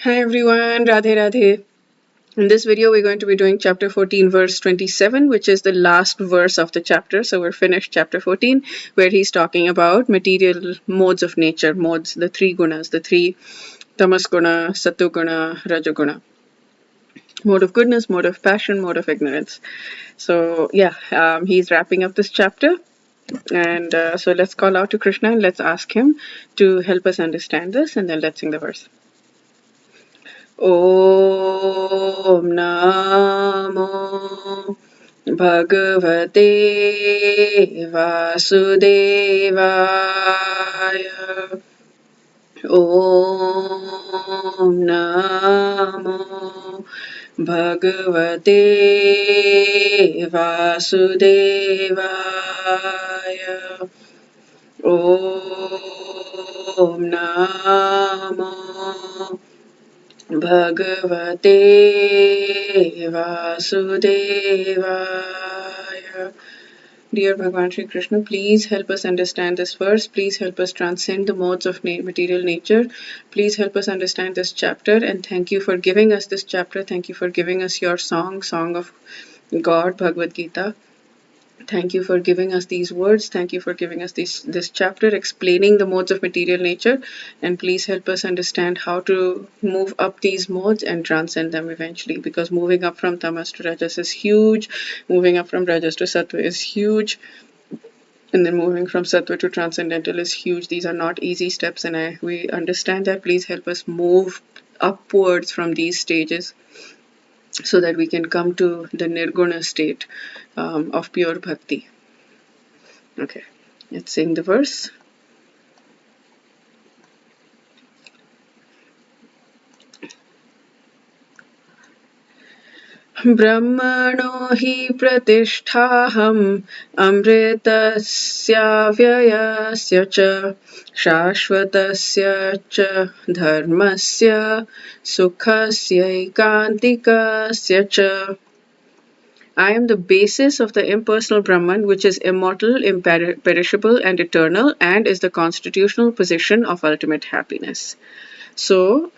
Hi everyone, Radhe Radhe. In this video, we're going to be doing chapter 14, verse 27, which is the last verse of the chapter. So we're finished chapter 14, where he's talking about material modes of nature, modes, the three gunas, the three tamas guna, sattva guna, rajaguna. Mode of goodness, mode of passion, mode of ignorance. So yeah, he's wrapping up this chapter. And so let's call out to Krishna and let's ask him to help us understand this, and then let's sing the verse. Om Namo Bhagavate Vasudevaya. Om Namo Bhagavate Vasudevaya. Om Namo Bhagavate Vasudevaya. Dear Bhagwan Sri Krishna, please help us understand this verse. Please help us transcend the modes of material nature. Please help us understand this chapter, and thank you for giving us this chapter. Thank you for giving us your song of God, Bhagavad Gita. Thank you for giving us these words. Thank you for giving us this chapter explaining the modes of material nature. And please help us understand how to move up these modes and transcend them eventually. Because moving up from tamas to rajas is huge. Moving up from rajas to sattva is huge. And then moving from sattva to transcendental is huge. These are not easy steps, and we understand that. Please help us move upwards from these stages, so that we can come to the nirguna state of pure bhakti. Okay, let's sing the verse. Brahmano hi pratishthaham amritasya cha shashvatasya cha dharmasya sukhasya ekantikasya cha. I am the basis of the impersonal Brahman, which is immortal, imperishable, and eternal, and is the constitutional position of ultimate happiness. So,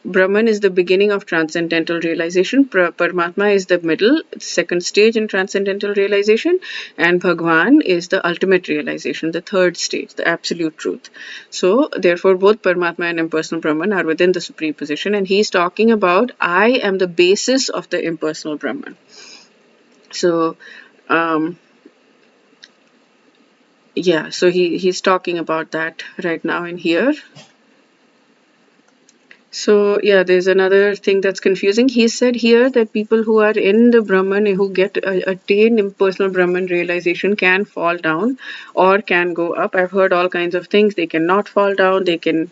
Brahman is the beginning of transcendental realization. Paramatma is the middle, second stage in transcendental realization, and Bhagwan is the ultimate realization, the third stage, the absolute truth. So, therefore, both Paramatma and impersonal Brahman are within the supreme position, and he's talking about I am the basis of the impersonal Brahman. So, so he's talking about that right now in here. So yeah, there's another thing that's confusing. He said here that people who are in the Brahman, who attain impersonal Brahman realization, can fall down or can go up. I've heard all kinds of things. They cannot fall down. They can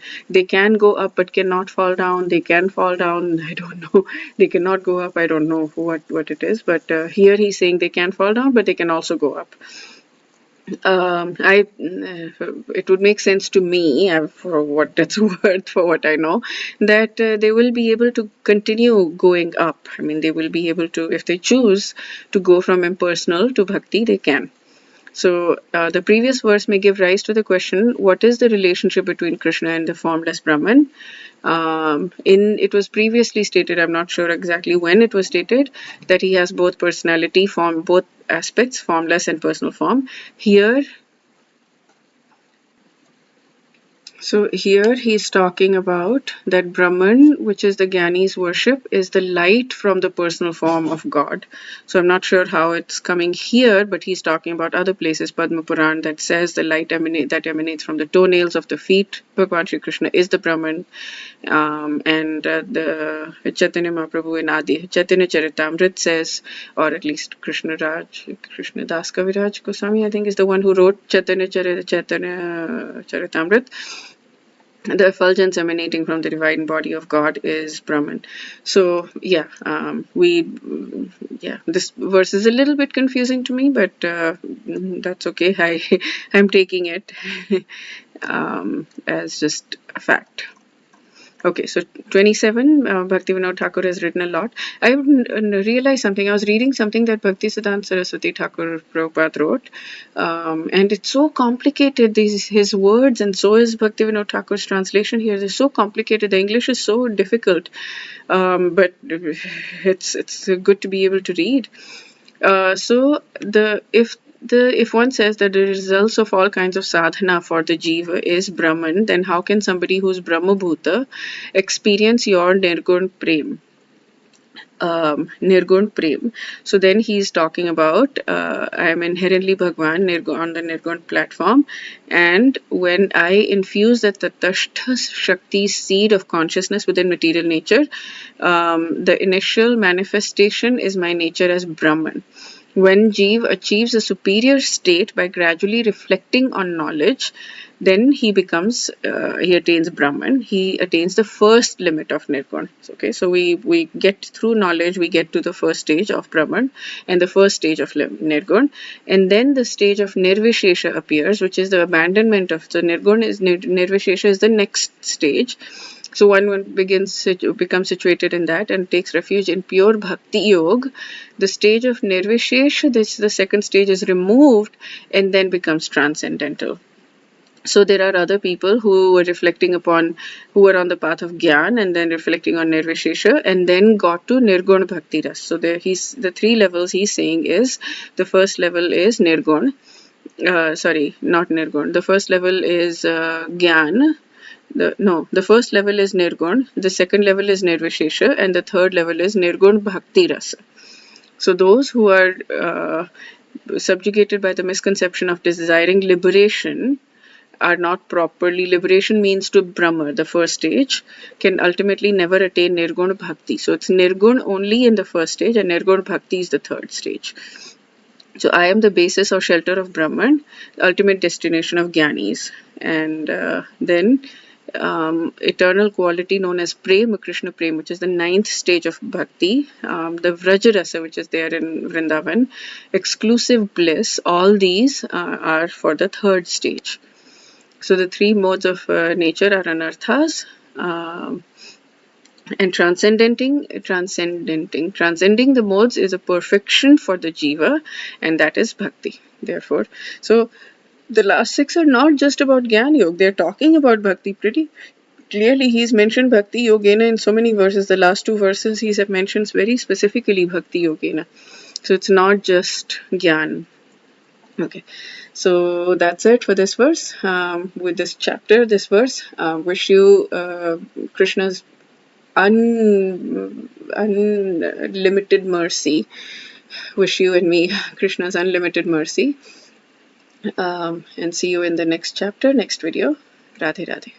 go up but cannot fall down. They can fall down. I don't know. They cannot go up. I don't know what it is. But here he's saying they can fall down, but they can also go up. It would make sense to me, for what that's worth, for what I know, that they will be able to continue going up. I mean, they will be able to, if they choose to go from impersonal to bhakti, they can. So the previous verse may give rise to the question, what is the relationship between Krishna and the formless Brahman? It was previously stated, I'm not sure exactly when it was stated, that he has both personality, form, both aspects, formless and personal form. So here he's talking about that Brahman, which is the Jnani's worship, is the light from the personal form of God. So I'm not sure how it's coming here, but he's talking about other places, Padma Puran, that says the light that emanates from the toenails of the feet. Bhagwan Sri Krishna is the Brahman. And the Chaitanya Mahaprabhu in Adi Chaitanya Charitamrit says, or at least Krishna Das Kaviraj Goswami, I think, is the one who wrote Chaitanya Charitamrit. The effulgence emanating from the divine body of God is Brahman. So this verse is a little bit confusing to me, but that's okay. I'm taking it as just a fact. Okay, so 27, Bhaktivinoda Thakur has written a lot. I realized something. I was reading something that Bhaktisiddhanta Saraswati Thakur Prabhupada wrote, and it's so complicated, his words, and so is Bhaktivinoda Thakur's translation here. They're so complicated. The English is so difficult, but it's good to be able to read. So if one says that the results of all kinds of sadhana for the jiva is Brahman, then how can somebody who's Brahmabhuta experience your Nirgun Prem? Nirgun Prem. So then he's talking about I am inherently Bhagwan on the Nirgun platform, and when I infuse that Tatashta Shakti seed of consciousness within material nature, the initial manifestation is my nature as Brahman. When Jeev achieves a superior state by gradually reflecting on knowledge, then he attains Brahman. He attains the first limit of Nirgun. Okay, so we get through knowledge, we get to the first stage of Brahman and the first stage of Nirgun. And then the stage of Nirvishesha appears, which is the abandonment of the Nirgun. Nirvishesha is the next stage. So one becomes situated in that and takes refuge in pure bhakti yoga. The stage of nirvishesh, the second stage, is removed and then becomes transcendental. So there are other people who were who were on the path of Gyan and then reflecting on Nirvishesha and then got to Nirgun Bhakti Ras. So the three levels he's saying is, the first level is Nirgun. Sorry, not Nirgun. The first level is Gyan. The first level is Nirgun, the second level is Nirvishesha, and the third level is Nirgun Bhakti Rasa. So those who are subjugated by the misconception of desiring liberation are not properly. Liberation means to Brahma, the first stage, can ultimately never attain Nirgun Bhakti. So it's Nirgun only in the first stage, and Nirgun Bhakti is the third stage. So I am the basis or shelter of Brahman, the ultimate destination of Gyanis. And then eternal quality known as prem, Krishna prem, which is the 9th stage of bhakti, the Vraja Rasa, which is there in Vrindavan, exclusive bliss, all these are for the third stage. So the three modes of nature are anarthas, and transcending the modes is a perfection for the jiva, and that is bhakti. Therefore, so the last 6 are not just about Gyan Yoga. They're talking about Bhakti pretty clearly. He's mentioned Bhakti Yogena in so many verses. The last 2 verses he mentions very specifically Bhakti Yogena. So it's not just Gyan. Okay, so that's it for this verse. With this chapter, this verse, wish you Krishna's unlimited mercy. Wish you and me Krishna's unlimited mercy. And see you in the next chapter, next video. Radhe Radhe.